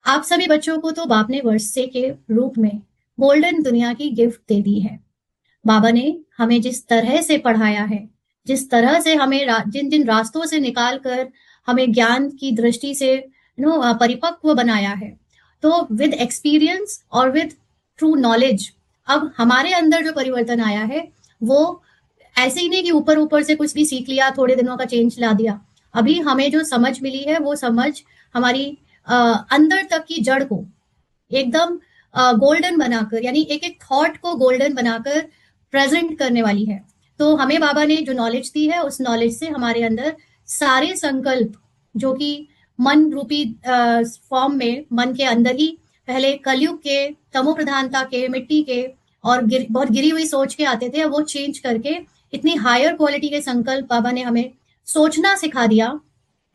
आप सभी बच्चों को तो बाप ने वर्षे के रूप में गोल्डन दुनिया की गिफ्ट दे दी है। बाबा ने हमें जिस तरह से पढ़ाया है, जिस तरह से हमें जिन जिन रास्तों से निकाल कर हमें ज्ञान की दृष्टि से परिपक्व बनाया है, तो विद एक्सपीरियंस और विद ट्रू नॉलेज अब हमारे अंदर जो परिवर्तन आया है वो ऐसे ही नहीं कि ऊपर ऊपर से कुछ भी सीख लिया, थोड़े दिनों का चेंज ला दिया। अभी हमें जो समझ मिली है वो समझ हमारी अंदर तक की जड़ को एकदम गोल्डन बनाकर, यानी एक एक थॉट को गोल्डन बनाकर प्रेजेंट करने वाली है। तो हमें बाबा ने जो नॉलेज दी है उस नॉलेज से हमारे अंदर सारे संकल्प जो कि मन रूपी फॉर्म में मन के अंदर ही पहले कलयुग के तमो प्रधानता के मिट्टी के और बहुत गिरी हुई सोच के आते थे, वो चेंज करके इतनी हायर क्वालिटी के संकल्प बाबा ने हमें सोचना सिखा दिया,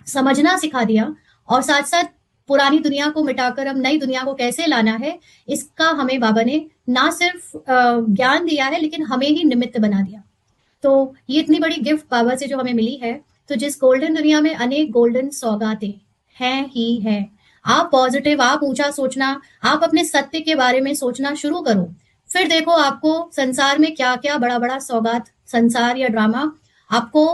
समझना सिखा दिया। और साथ साथ पुरानी दुनिया को मिटाकर अब नई दुनिया को कैसे लाना है, इसका हमें बाबा ने ना सिर्फ ज्ञान दिया है लेकिन हमें ही निमित्त बना दिया। तो ये इतनी बड़ी गिफ्ट बाबा से जो हमें मिली है, तो जिस गोल्डन दुनिया में अनेक गोल्डन सौगातें हैं ही है। आप पॉजिटिव, आप ऊंचा सोचना, आप अपने सत्य के बारे में सोचना शुरू करो, फिर देखो आपको संसार में क्या क्या बड़ा बड़ा सौगात संसार या ड्रामा आपको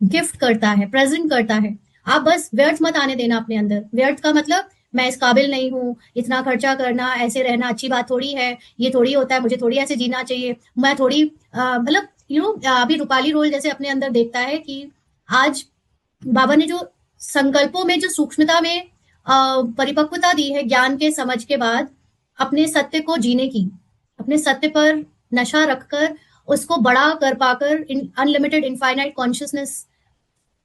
गिफ्ट करता है, प्रेजेंट करता है। आप बस व्यर्थ मत आने देना अपने अंदर। व्यर्थ का मतलब मैं इस काबिल नहीं हूँ, इतना खर्चा करना, ऐसे रहना अच्छी बात थोड़ी है, ये थोड़ी होता है, मुझे थोड़ी ऐसे जीना चाहिए, मैं थोड़ी मतलब अभी रूपाली रोल जैसे अपने अंदर देखता है कि आज बाबा ने जो संकल्पों में जो सूक्ष्मता में परिपक्वता दी है ज्ञान के समझ के बाद, अपने सत्य को जीने की, अपने सत्य पर नशा रखकर उसको बड़ा कर पाकर अनलिमिटेड इनफाइनाइट कॉन्शियसनेस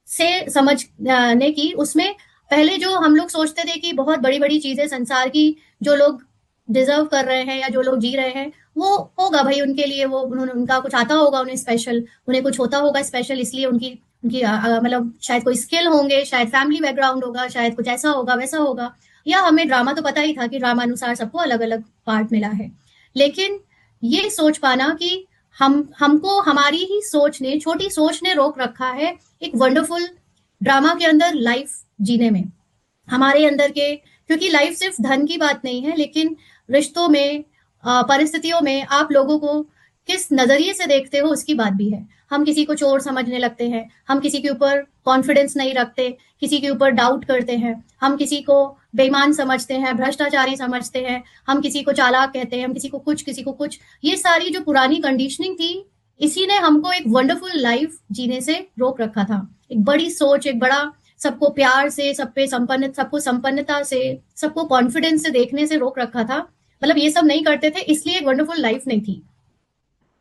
से समझने की, उसमें पहले जो हम लोग सोचते थे कि बहुत बड़ी बड़ी चीजें संसार की जो लोग डिजर्व कर रहे हैं या जो लोग जी रहे हैं वो होगा भाई उनके लिए, वो उन्होंने उनका कुछ आता होगा, उन्हें स्पेशल, उन्हें कुछ होता होगा स्पेशल, इसलिए उनकी उनकी मतलब शायद कोई स्किल होंगे, शायद फैमिली बैकग्राउंड होगा, शायद कुछ ऐसा होगा वैसा होगा। या हमें ड्रामा तो पता ही था कि ड्रामा अनुसार सबको अलग अलग पार्ट मिला है। लेकिन ये सोच पाना कि हमको हमारी ही सोच ने, छोटी सोच ने रोक रखा है एक वंडरफुल ड्रामा के अंदर लाइफ जीने में, हमारे अंदर के, क्योंकि लाइफ सिर्फ धन की बात नहीं है, लेकिन रिश्तों में, परिस्थितियों में आप लोगों को किस नजरिए से देखते हो उसकी बात भी है। हम किसी को चोर समझने लगते हैं, हम किसी के ऊपर कॉन्फिडेंस नहीं रखते, किसी के ऊपर डाउट करते हैं, हम किसी को बेईमान समझते हैं, भ्रष्टाचारी समझते हैं, हम किसी को चालाक कहते हैं, हम किसी को कुछ, किसी को कुछ। ये सारी जो पुरानी कंडीशनिंग थी, इसी ने हमको एक वंडरफुल लाइफ जीने से रोक रखा था। एक बड़ी सोच, एक बड़ा सबको प्यार से, सब पे संपन्न, सबको संपन्नता से, सबको कॉन्फिडेंस से देखने से रोक रखा था। मतलब ये सब नहीं करते थे, इसलिए एक वंडरफुल लाइफ नहीं थी।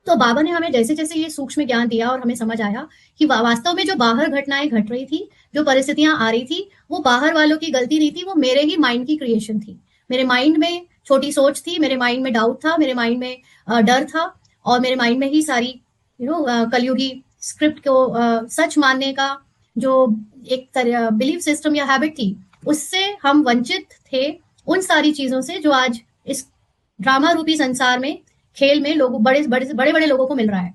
तो बाबा ने हमें जैसे जैसे ये सूक्ष्म ज्ञान दिया और हमें समझ आया कि वास्तव में जो बाहर घटनाएं घट रही थी, जो परिस्थितियां आ रही थी, वो बाहर वालों की गलती नहीं थी, वो मेरे ही माइंड की क्रिएशन थी। मेरे माइंड में छोटी सोच थी, मेरे माइंड में डाउट था, मेरे माइंड में डर था, और मेरे माइंड में ही सारी कलयुगी स्क्रिप्ट को सच मानने का जो एक तरह बिलीफ सिस्टम या हैबिट थी, उससे हम वंचित थे, उन सारी चीजों से जो आज इस ड्रामा रूपी संसार में, खेल में लोग बड़े बड़े बड़े बड़े लोगों को मिल रहा है।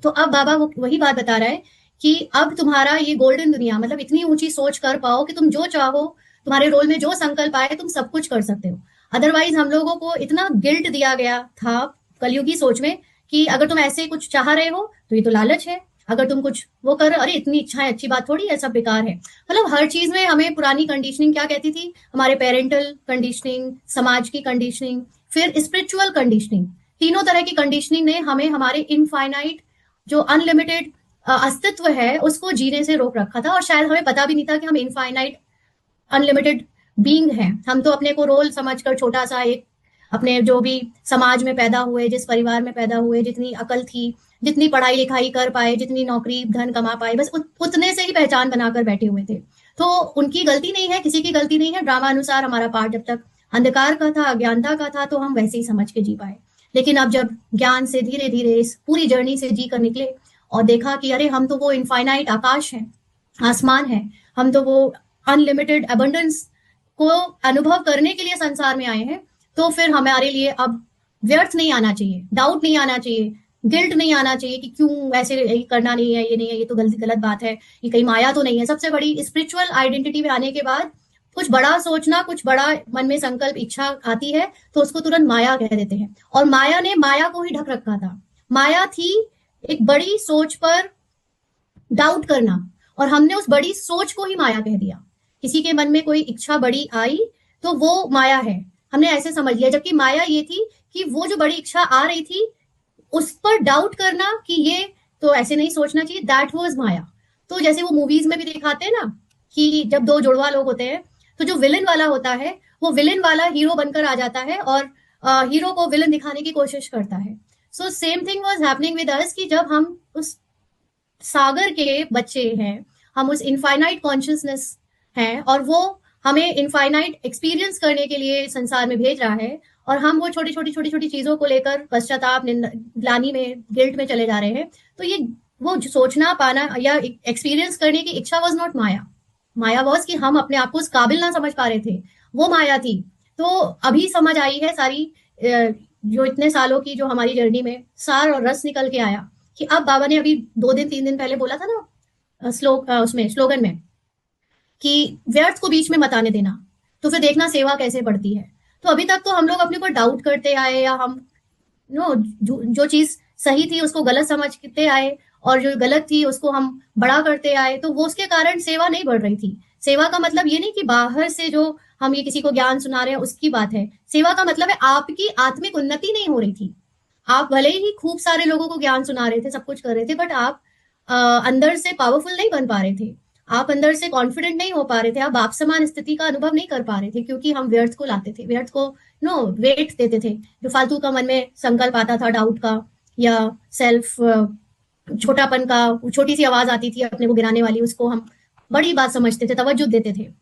तो अब बाबा वही बात बता रहा है कि अब तुम्हारा ये गोल्डन दुनिया, मतलब इतनी ऊंची सोच कर पाओ कि तुम जो चाहो, तुम्हारे रोल में जो संकल्प आए तुम सब कुछ कर सकते हो। अदरवाइज हम लोगों को इतना गिल्ट दिया गया था कलयुगी सोच में कि अगर तुम ऐसे कुछ चाह रहे हो तो ये तो लालच है, अगर तुम कुछ वो कर, अरे इतनी इच्छा है, अच्छी बात थोड़ी है, सब बेकार है। मतलब हर चीज में हमें पुरानी कंडीशनिंग क्या कहती थी, हमारे पेरेंटल कंडीशनिंग, समाज की कंडीशनिंग, फिर स्पिरिचुअल कंडीशनिंग, तीनों तरह की कंडीशनिंग ने हमें हमारे इनफाइनाइट जो अनलिमिटेड अस्तित्व है उसको जीने से रोक रखा था। और शायद हमें पता भी नहीं था कि हम इनफाइनाइट अनलिमिटेड बीइंग हैं। हम तो अपने को रोल समझकर छोटा सा एक, अपने जो भी समाज में पैदा हुए, जिस परिवार में पैदा हुए, जितनी अकल थी, जितनी पढ़ाई लिखाई कर पाए, जितनी नौकरी धन कमा पाए, बस उतने से ही पहचान बनाकर बैठे हुए थे। तो उनकी गलती नहीं है, किसी की गलती नहीं है, ड्रामा अनुसार हमारा पार्ट जब तक अंधकार का था, अज्ञानता का था, तो हम वैसे ही समझ के जी पाए। लेकिन अब जब ज्ञान से धीरे धीरे इस पूरी जर्नी से जी कर निकले और देखा कि अरे हम तो वो इनफाइनाइट आकाश है, आसमान है, हम तो वो अनलिमिटेड अबंडेंस को अनुभव करने के लिए संसार में आए हैं, तो फिर हमारे लिए अब व्यर्थ नहीं आना चाहिए, डाउट नहीं आना चाहिए, गिल्ट नहीं आना चाहिए कि क्यों ऐसे करना नहीं है, ये नहीं है, ये तो गलत गलत बात है, ये कहीं माया तो नहीं है। सबसे बड़ी स्पिरिचुअल आइडेंटिटी में आने के बाद कुछ बड़ा सोचना, कुछ बड़ा मन में संकल्प इच्छा आती है तो उसको तुरंत माया कह देते हैं। और माया ने माया को ही ढक रखा था। माया थी एक बड़ी सोच पर डाउट करना, और हमने उस बड़ी सोच को ही माया कह दिया। किसी के मन में कोई इच्छा बड़ी आई तो वो माया है, हमने ऐसे समझ लिया। जबकि माया ये थी कि वो जो बड़ी इच्छा आ रही थी उस पर डाउट करना कि ये तो ऐसे नहीं सोचना चाहिए, दैट वाज माया। तो जैसे वो मूवीज में भी दिखाते हैं ना कि जब दो जुड़वा लोग होते हैं तो जो विलन वाला होता है वो विलन वाला हीरो बनकर आ जाता है और हीरो को विलन दिखाने की कोशिश करता है। So same thing was happening with us कि जब हम उस सागर के बच्चे हैं, हम उस इनफाइनाइट कॉन्शियसनेस हैं और वो हमें इनफाइनाइट एक्सपीरियंस करने के लिए संसार में भेज रहा है, और हम वो छोटी छोटी चीजों को लेकर पश्चाताप ग्लानी में गिल्ट में चले जा रहे हैं। तो ये वो सोचना पाना या एक्सपीरियंस करने की इच्छा was not Maya. Maya was कि हम अपने आप को उस काबिल ना समझ पा रहे थे, वो माया थी। तो अभी समझ आई है सारी जो इतने सालों की जो हमारी जर्नी में सार और रस निकल के आया कि अब बाबा ने अभी 2 दिन 3 दिन पहले बोला था ना श्लोक उसमें स्लोगन में कि व्यर्थ को बीच में मत आने देना, तो फिर देखना सेवा कैसे बढ़ती है। तो अभी तक तो हम लोग अपने ऊपर डाउट करते आए, या हम जो चीज सही थी उसको गलत समझते आए और जो गलत थी उसको हम बड़ा करते आए, तो वो उसके कारण सेवा नहीं बढ़ रही थी। सेवा का मतलब ये नहीं कि बाहर से जो हम ये किसी को ज्ञान सुना रहे हैं उसकी बात है। सेवा का मतलब है आपकी आत्मिक उन्नति नहीं हो रही थी। आप भले ही खूब सारे लोगों को ज्ञान सुना रहे थे, सब कुछ कर रहे थे, बट आप अंदर से पावरफुल नहीं बन पा रहे थे। आप अंदर से कॉन्फिडेंट नहीं हो पा रहे थे। आप बाप समान स्थिति का अनुभव नहीं कर पा रहे थे, क्योंकि हम व्यर्थ को लाते थे, व्यर्थ को वेट देते थे। जो फालतू का मन में संकल्प आता था डाउट का, या सेल्फ छोटापन का, छोटी सी आवाज आती थी अपने को गिराने वाली, उसको हम बड़ी बात समझते थे, तवज्जो देते थे।